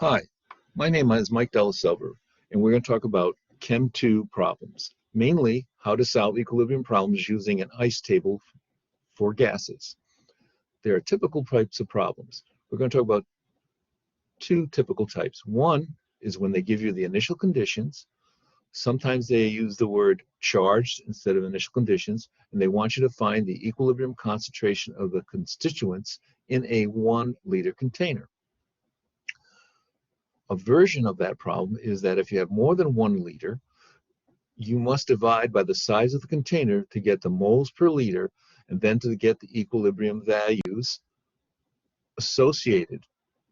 Hi, my name is Mike Della, and we're going to talk about Chem 2 problems, mainly how to solve equilibrium problems using an ice table for gases. There are typical types of problems. We're going to talk about two typical types. One is when they give you the initial conditions. Sometimes they use the word charged instead of initial conditions, and they want you to find the equilibrium concentration of the constituents in a 1-liter container. A version of that problem is that if you have more than 1 liter, you must divide by the size of the container to get the moles per liter, and then to get the equilibrium values associated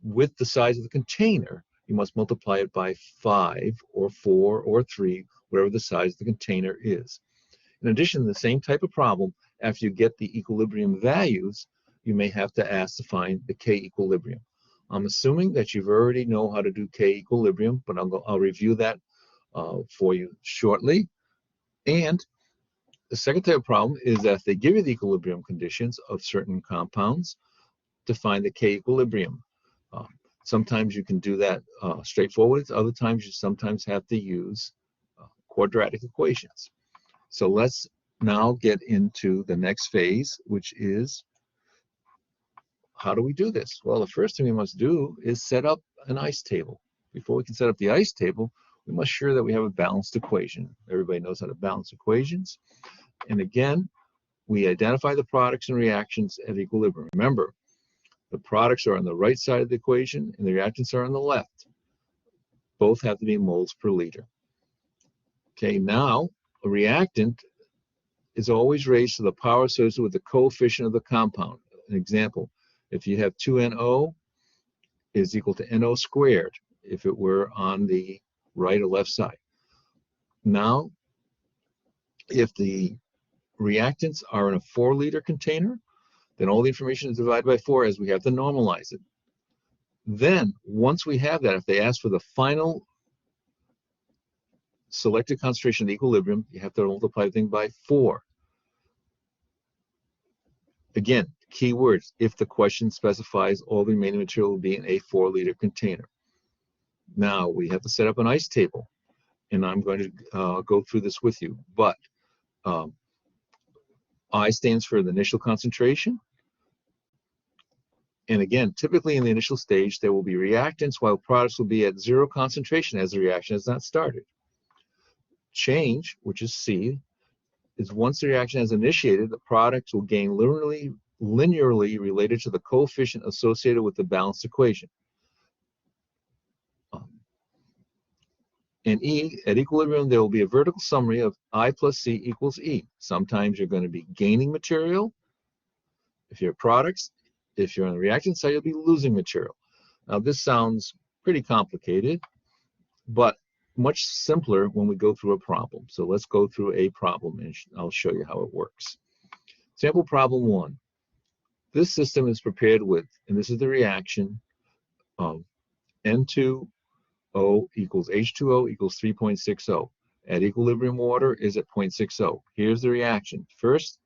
with the size of the container, you must multiply it by 5 or 4 or 3, whatever the size of the container is. In addition, the same type of problem, after you get the equilibrium values, you may have to ask to find the K equilibrium. I'm assuming that you've already know how to do K equilibrium, but I'll review that for you shortly. And the second type of problem is that if they give you the equilibrium conditions of certain compounds to find the K equilibrium. Sometimes you can do that straightforward. Other times you sometimes have to use quadratic equations. So let's now get into the next phase, which is how do we do this? Well, the first thing we must do is set up an ice table. Before we can set up the ice table, we must ensure that we have a balanced equation. Everybody knows how to balance equations. And again, we identify the products and reactions at equilibrium. Remember, the products are on the right side of the equation and the reactants are on the left. Both have to be moles per liter. Okay, now a reactant is always raised to the power associated with the coefficient of the compound. An example, if you have 2NO is equal to NO squared if it were on the right or left side. Now, if the reactants are in a 4-liter container, then all the information is divided by 4 as we have to normalize it. Then, once we have that, if they ask for the final selected concentration of equilibrium, you have to multiply the thing by 4. Again, key words, if the question specifies all the remaining material will be in a 4-liter container. Now, we have to set up an ice table, and I'm going to go through this with you. But I stands for the initial concentration. And again, typically in the initial stage, there will be reactants while products will be at 0 concentration as the reaction has not started. Change, which is C, is once the reaction has initiated, the products will gain linearly related to the coefficient associated with the balanced equation. And E, at equilibrium, there will be a vertical summary of I plus C equals E. Sometimes you're going to be gaining material if you're products. If you're on the reactant side, you'll be losing material. Now, this sounds pretty complicated, but much simpler when we go through a problem. So let's go through a problem, and I'll show you how it works. Sample problem 1. This system is prepared with, and this is the reaction of N2O equals H2O equals 3.60. At equilibrium, water is at 0.60. Here's the reaction. First,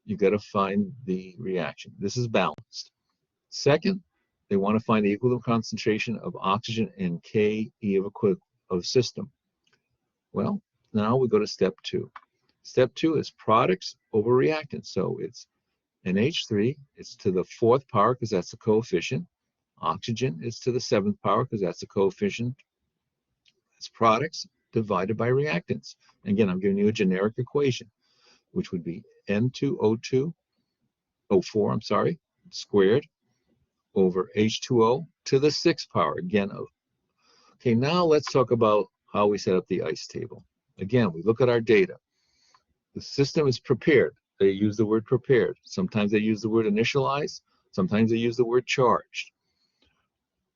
you got to find the reaction. This is balanced. Second, they want to find the equilibrium concentration of oxygen and Ke of system. Well, now we go to step 2. Step 2 is products over reactants. So it's NH3, it's to the 4th power because that's the coefficient. Oxygen is to the 7th power because that's the coefficient. It's products divided by reactants. Again, I'm giving you a generic equation, which would be N2O4, squared over H2O to the 6th power, again. Okay, now let's talk about how we set up the ice table. Again, we look at our data. The system is prepared. They use the word prepared. Sometimes they use the word initialized. Sometimes they use the word charged.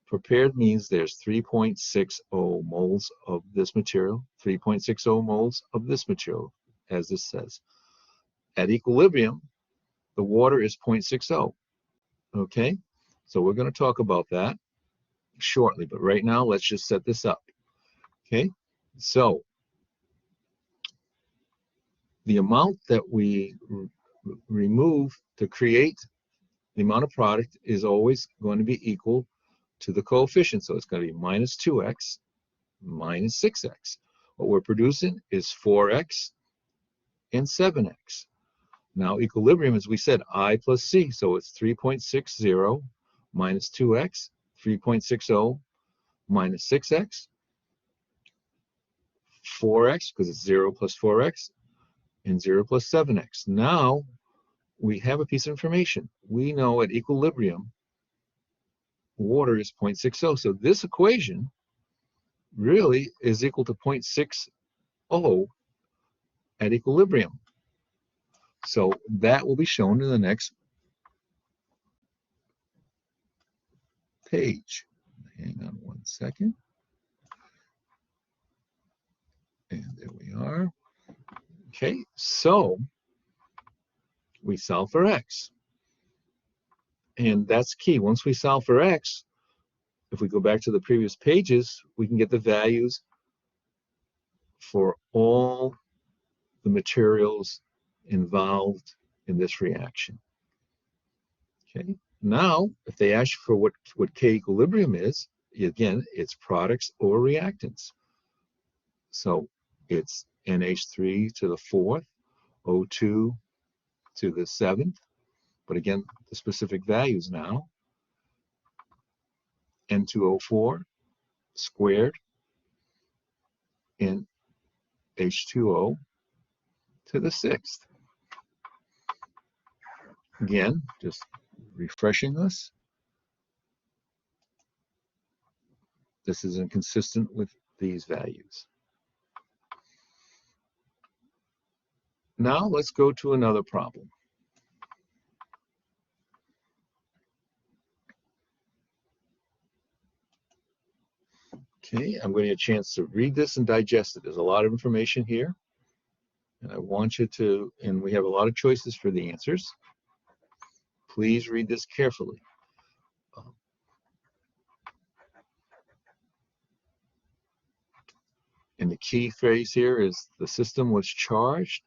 Prepared means there's 3.60 moles of this material, 3.60 moles of this material, as this says. At equilibrium, the water is 0.60. Okay, so we're going to talk about that shortly, but right now let's just set this up. Okay, so the amount that we remove to create the amount of product is always going to be equal to the coefficient. So it's going to be minus 2x minus 6x. What we're producing is 4x and 7x. Now equilibrium, as we said, I plus c. So it's 3.60 minus 2x, 3.60 minus 6x, 4x, because it's 0 plus 4x, and 0 plus 7x. Now we have a piece of information. We know at equilibrium, water is 0.60. So this equation really is equal to 0.60 at equilibrium. So that will be shown in the next page. Hang on one second. And there we are. Okay, so we solve for x. And that's key. Once we solve for x, if we go back to the previous pages, we can get the values for all the materials involved in this reaction. Okay, now if they ask you for what K equilibrium is, again, it's products or reactants. So it's NH3 to the 4th, O2 to the 7th, but again, the specific values now, N2O4 squared and H2O to the 6th. Again, just refreshing us. This is inconsistent with these values. Now let's go to another problem. Okay, I'm going to get a chance to read this and digest it. There's a lot of information here, and I want you to, and we have a lot of choices for the answers. Please read this carefully. And the key phrase here is the system was charged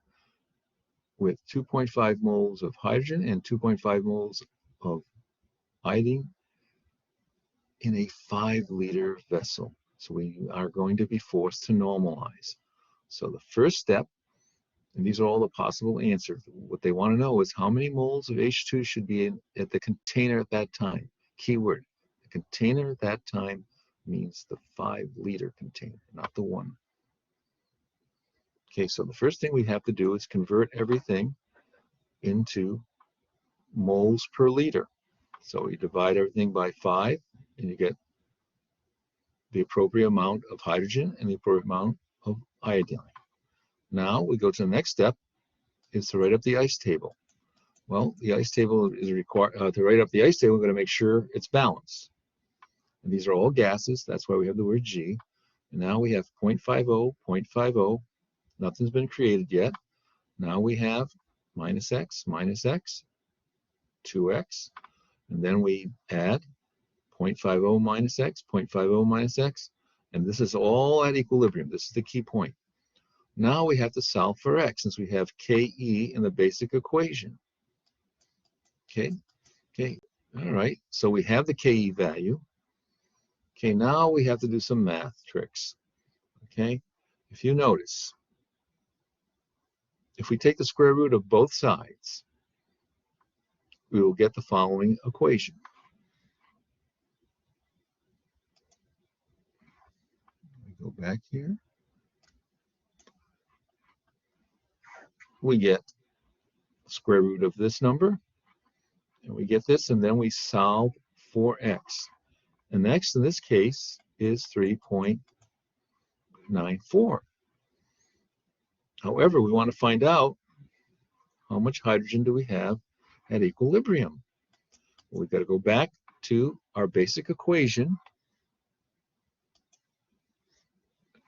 with 2.5 moles of hydrogen and 2.5 moles of iodine in a 5-liter vessel. So we are going to be forced to normalize. So the first step, and these are all the possible answers, what they want to know is how many moles of H2 should be at the container at that time. Keyword, the container at that time means the 5-liter container, not the one. Okay, so the first thing we have to do is convert everything into moles per liter. So you divide everything by 5, and you get the appropriate amount of hydrogen and the appropriate amount of iodine. Now we go to the next step, is to write up the ice table. Well, the ice table is required, to write up the ice table, we're going to make sure it's balanced. And these are all gases, that's why we have the word G. And now we have 0.50, 0.50, nothing's been created yet. Now we have minus x, 2x, and then we add 0.50 minus x, 0.50 minus x, and this is all at equilibrium. This is the key point. Now we have to solve for x, since we have Ke in the basic equation. Okay, all right, so we have the Ke value. Okay, now we have to do some math tricks. Okay, if you notice, if we take the square root of both sides, we will get the following equation. Let me go back here. We get the square root of this number, and we get this, and then we solve for x. And x in this case is 3.94. However, we want to find out how much hydrogen do we have at equilibrium. Well, we've got to go back to our basic equation,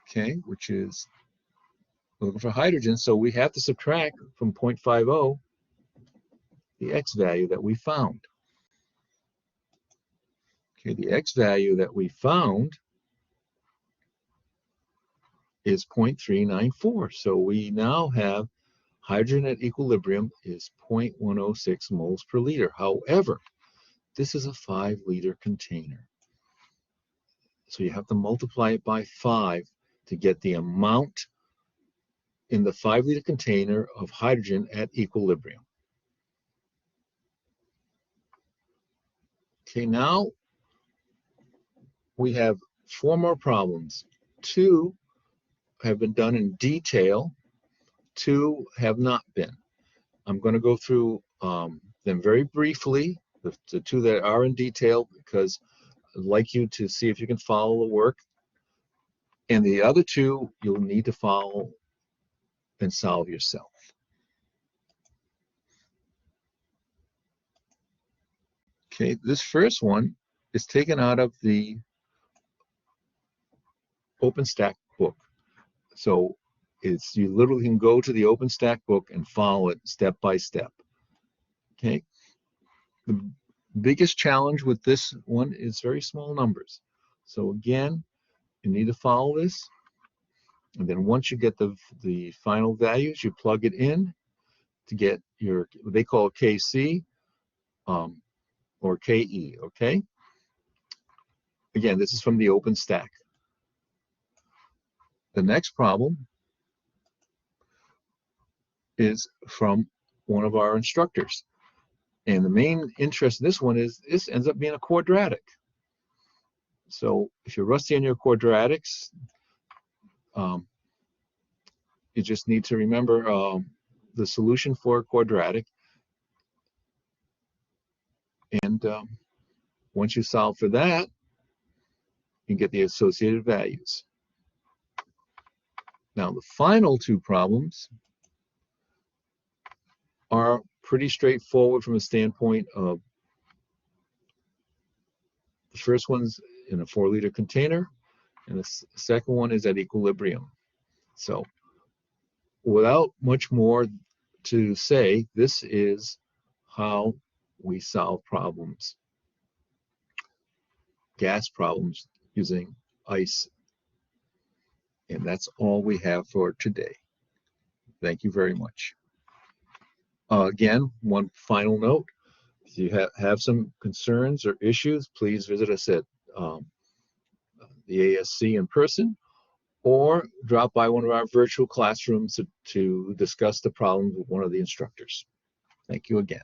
okay, which is looking for hydrogen, so we have to subtract from 0.50 the x value that we found. Okay, the x value that we found is 0.394. So we now have hydrogen at equilibrium is 0.106 moles per liter. However, this is a 5-liter container. So you have to multiply it by 5 to get the amount in the 5-liter container of hydrogen at equilibrium. Okay, now we have 4 more problems. 2 have been done in detail, 2 have not been. I'm going to go through them very briefly, the 2 that are in detail, because I'd like you to see if you can follow the work. And the other 2 you'll need to follow and solve yourself. Okay, this first one is taken out of the OpenStack book. So you literally can go to the OpenStack book and follow it step by step. Okay. The biggest challenge with this one is very small numbers. So again, you need to follow this. And then once you get the final values, you plug it in to get your, they call it KC or KE, okay? Again, this is from the OpenStack. The next problem is from one of our instructors. And the main interest in this one is this ends up being a quadratic. So if you're rusty on your quadratics, you just need to remember the solution for a quadratic. And once you solve for that, you get the associated values. Now, the final 2 problems are pretty straightforward from a standpoint of the first one's in a 4-liter container, and the second one is at equilibrium. So without much more to say, this is how we solve problems, gas problems using ice. And that's all we have for today. Thank you very much. Again, one final note. If you have some concerns or issues, please visit us at the ASC in person, or drop by one of our virtual classrooms to discuss the problem with one of the instructors. Thank you again.